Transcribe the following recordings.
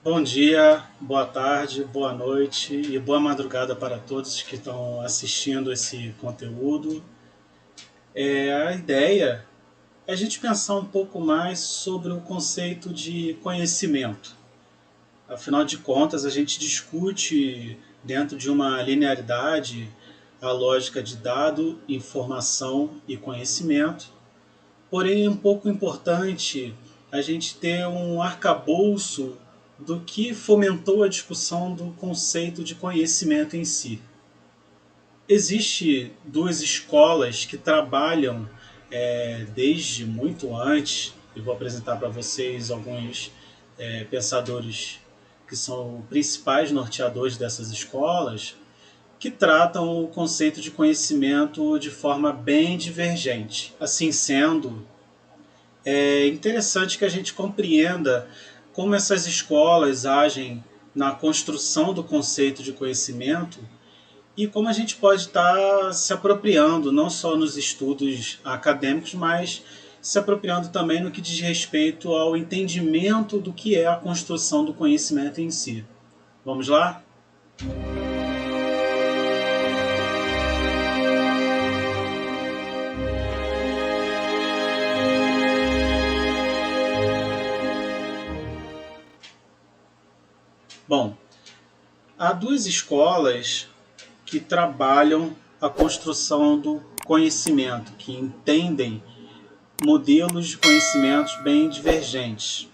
Bom dia, boa tarde, boa noite e boa madrugada para todos que estão assistindo esse conteúdo. A ideia é a gente pensar um pouco mais sobre o conceito de conhecimento. Afinal de contas, a gente discute dentro de uma linearidade a lógica de dado, informação e conhecimento. Porém, é um pouco importante a gente ter um arcabouço do que fomentou a discussão do conceito de conhecimento em si. Existem duas escolas que trabalham desde muito antes, e vou apresentar para vocês alguns pensadores que são principais norteadores dessas escolas, que tratam o conceito de conhecimento de forma bem divergente. Assim sendo, é interessante que a gente compreenda como essas escolas agem na construção do conceito de conhecimento e como a gente pode estar se apropriando, não só nos estudos acadêmicos, mas se apropriando também no que diz respeito ao entendimento do que é a construção do conhecimento em si. Vamos lá? Bom, há duas escolas que trabalham a construção do conhecimento, que entendem modelos de conhecimentos bem divergentes.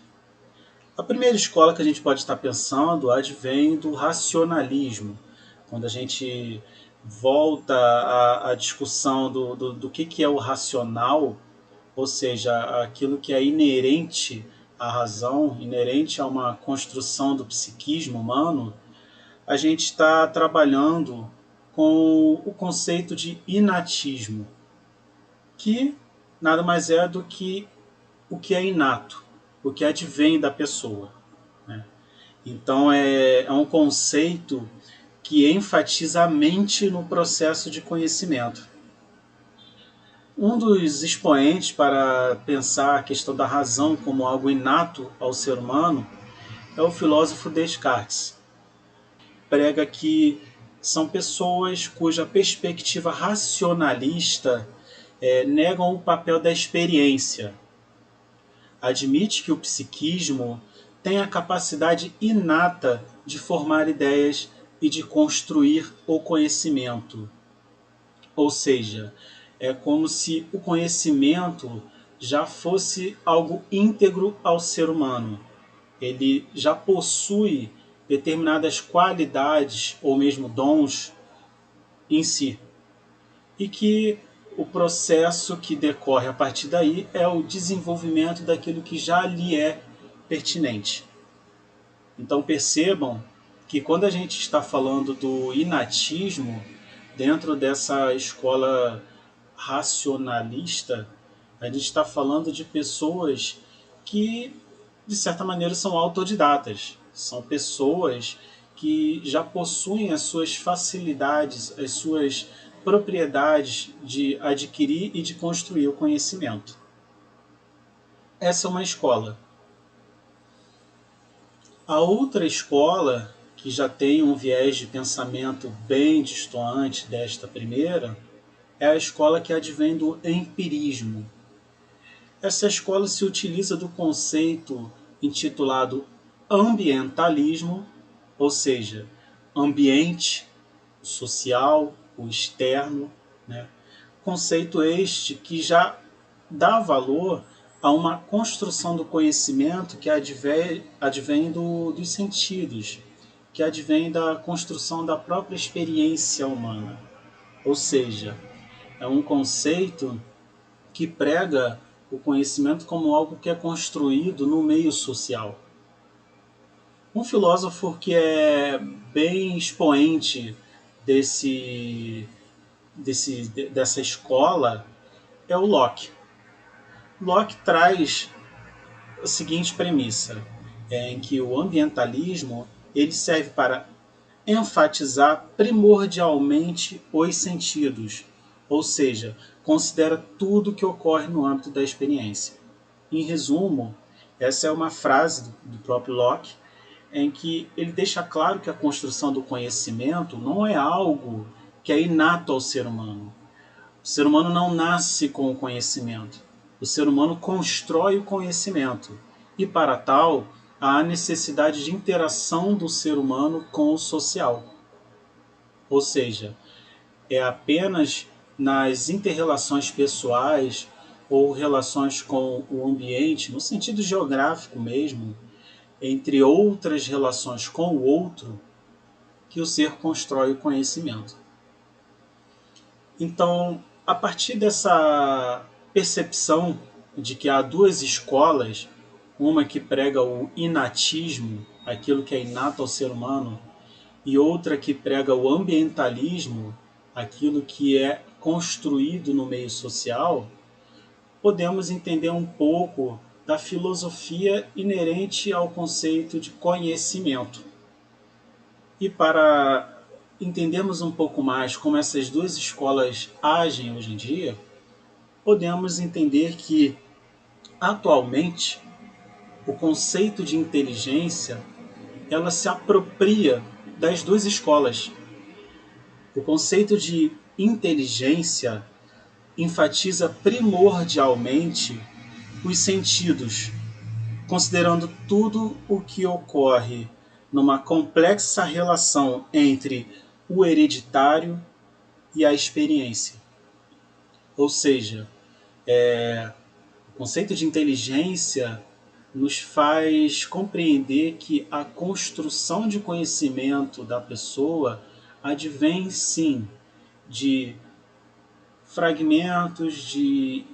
A primeira escola que a gente pode estar pensando advém do racionalismo, quando a gente volta à discussão do que é o racional, ou seja, aquilo que é inerente à razão, inerente a uma construção do psiquismo humano, a gente está trabalhando com o conceito de inatismo, que nada mais é do que o que é inato, o que advém da pessoa, né? Então é um conceito que enfatiza a mente no processo de conhecimento. Um dos expoentes para pensar a questão da razão como algo inato ao ser humano é o filósofo Descartes. Prega que são pessoas cuja perspectiva racionalista negam o papel da experiência. Admite que o psiquismo tem a capacidade inata de formar ideias e de construir o conhecimento. Ou seja, é como se o conhecimento já fosse algo íntegro ao ser humano. Ele já possui determinadas qualidades ou mesmo dons em si. E que o processo que decorre a partir daí é o desenvolvimento daquilo que já lhe é pertinente. Então percebam que quando a gente está falando do inatismo, dentro dessa escola racionalista, a gente está falando de pessoas que, de certa maneira, são autodidatas. São pessoas que já possuem as suas facilidades, as suas propriedades de adquirir e de construir o conhecimento. Essa é uma escola. A outra escola, que já tem um viés de pensamento bem distoante desta primeira, é a escola que advém do empirismo. Essa escola se utiliza do conceito intitulado ambientalismo, ou seja, ambiente, o social, o externo, né? Conceito este que já dá valor a uma construção do conhecimento que advém dos sentidos, que advém da construção da própria experiência humana. Ou seja, é um conceito que prega o conhecimento como algo que é construído no meio social. Um filósofo que é bem expoente dessa escola é o Locke. Locke traz a seguinte premissa, em que o ambientalismo ele serve para enfatizar primordialmente os sentidos, ou seja, considera tudo que ocorre no âmbito da experiência. Em resumo, essa é uma frase do próprio Locke, em que ele deixa claro que a construção do conhecimento não é algo que é inato ao ser humano. O ser humano não nasce com o conhecimento. O ser humano constrói o conhecimento. E para tal, há a necessidade de interação do ser humano com o social. Ou seja, é apenas nas interrelações pessoais ou relações com o ambiente, no sentido geográfico mesmo, entre outras relações com o outro, que o ser constrói o conhecimento. Então, a partir dessa percepção de que há duas escolas, uma que prega o inatismo, aquilo que é inato ao ser humano, e outra que prega o ambientalismo, aquilo que é construído no meio social, podemos entender um pouco da filosofia inerente ao conceito de conhecimento. E para entendermos um pouco mais como essas duas escolas agem hoje em dia, podemos entender que, atualmente, o conceito de inteligência ela se apropria das duas escolas. O conceito de inteligência enfatiza primordialmente os sentidos, considerando tudo o que ocorre numa complexa relação entre o hereditário e a experiência. Ou seja, o conceito de inteligência nos faz compreender que a construção de conhecimento da pessoa advém, sim, de fragmentos, de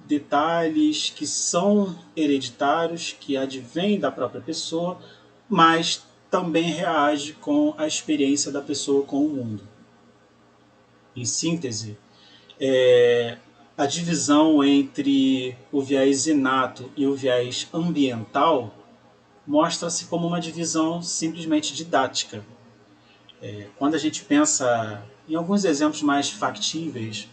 detalhes que são hereditários, que advêm da própria pessoa, mas também reage com a experiência da pessoa com o mundo. Em síntese, a divisão entre o viés inato e o viés ambiental mostra-se como uma divisão simplesmente didática. Quando a gente pensa em alguns exemplos mais factíveis,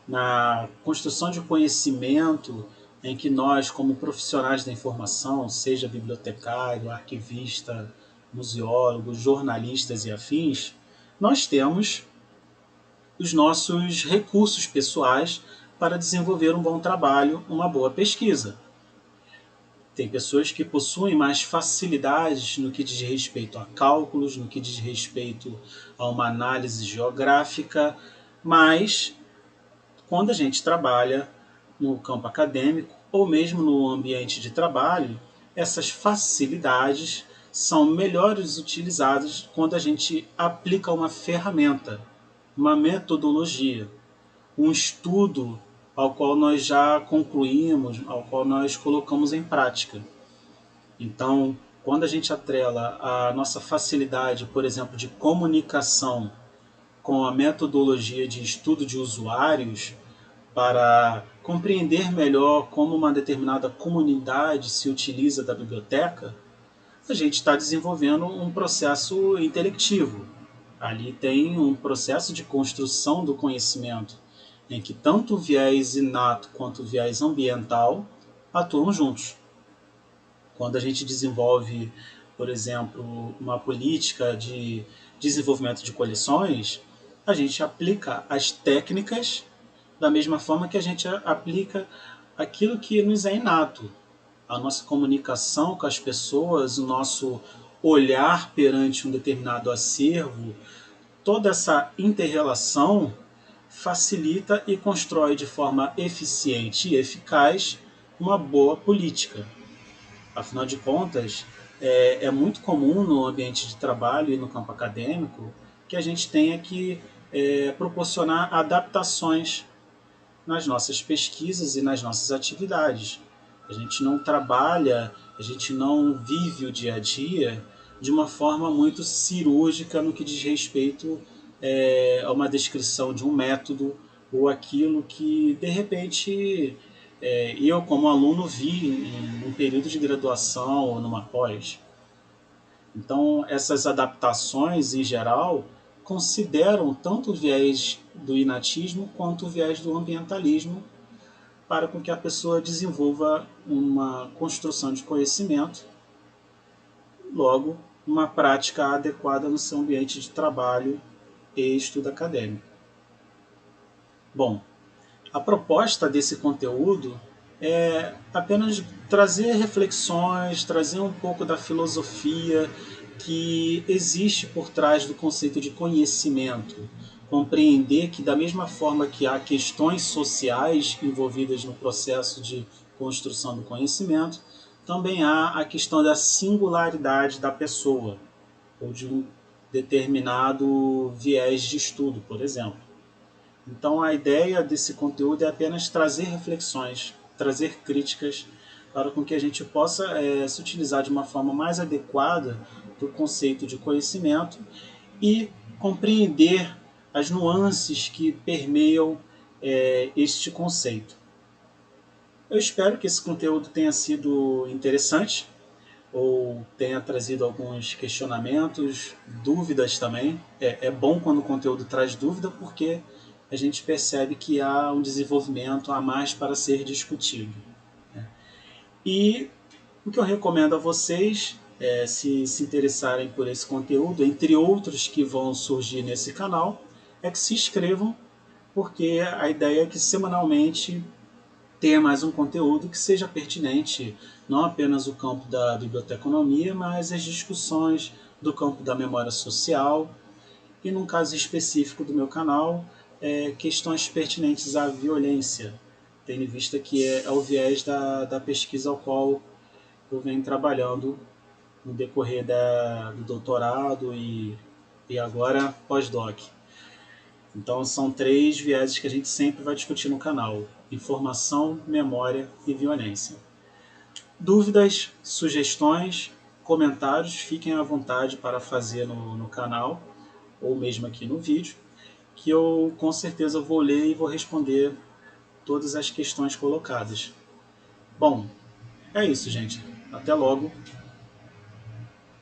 na construção de conhecimento em que nós, como profissionais da informação, seja bibliotecário, arquivista, museólogo, jornalistas e afins, nós temos os nossos recursos pessoais para desenvolver um bom trabalho, uma boa pesquisa. Tem pessoas que possuem mais facilidades no que diz respeito a cálculos, no que diz respeito a uma análise geográfica, mas quando a gente trabalha no campo acadêmico ou mesmo no ambiente de trabalho, essas facilidades são melhores utilizadas quando a gente aplica uma ferramenta, uma metodologia, um estudo ao qual nós já concluímos, ao qual nós colocamos em prática. Então, quando a gente atrela a nossa facilidade, por exemplo, de comunicação com a metodologia de estudo de usuários, para compreender melhor como uma determinada comunidade se utiliza da biblioteca, a gente está desenvolvendo um processo intelectivo. Ali tem um processo de construção do conhecimento, em que tanto o viés inato quanto o viés ambiental atuam juntos. Quando a gente desenvolve, por exemplo, uma política de desenvolvimento de coleções, a gente aplica as técnicas da mesma forma que a gente aplica aquilo que nos é inato. A nossa comunicação com as pessoas, o nosso olhar perante um determinado acervo, toda essa inter-relação facilita e constrói de forma eficiente e eficaz uma boa política. Afinal de contas, é muito comum no ambiente de trabalho e no campo acadêmico que a gente tenha que proporcionar adaptações nas nossas pesquisas e nas nossas atividades. A gente não trabalha, a gente não vive o dia a dia de uma forma muito cirúrgica no que diz respeito a uma descrição de um método ou aquilo que, de repente, eu, como aluno, vi em um período de graduação ou numa pós. Então, essas adaptações, em geral, consideram tanto o viés do inatismo quanto o viés do ambientalismo para com que a pessoa desenvolva uma construção de conhecimento. Logo, uma prática adequada no seu ambiente de trabalho e estudo acadêmico. Bom, a proposta desse conteúdo é apenas trazer reflexões, trazer um pouco da filosofia que existe por trás do conceito de conhecimento. Compreender que, da mesma forma que há questões sociais envolvidas no processo de construção do conhecimento, também há a questão da singularidade da pessoa, ou de um determinado viés de estudo, por exemplo. Então, a ideia desse conteúdo é apenas trazer reflexões, trazer críticas, para com que a gente possa se utilizar de uma forma mais adequada do conceito de conhecimento e compreender as nuances que permeiam este conceito. Eu espero que esse conteúdo tenha sido interessante ou tenha trazido alguns questionamentos, dúvidas também. É bom quando o conteúdo traz dúvida, porque a gente percebe que há um desenvolvimento a mais para ser discutido. E o que eu recomendo a vocês, se interessarem por esse conteúdo, entre outros que vão surgir nesse canal, é que se inscrevam, porque a ideia é que semanalmente tenha mais um conteúdo que seja pertinente, não apenas o campo da biblioteconomia, mas as discussões do campo da memória social e, num caso específico do meu canal, questões pertinentes à violência, tendo em vista que é o viés da pesquisa ao qual eu venho trabalhando no decorrer do doutorado e agora pós-doc. Então são 3 vieses que a gente sempre vai discutir no canal: informação, memória e violência. Dúvidas, sugestões, comentários, fiquem à vontade para fazer no canal ou mesmo aqui no vídeo, que eu com certeza vou ler e vou responder todas as questões colocadas. Bom, é isso, gente. Até logo.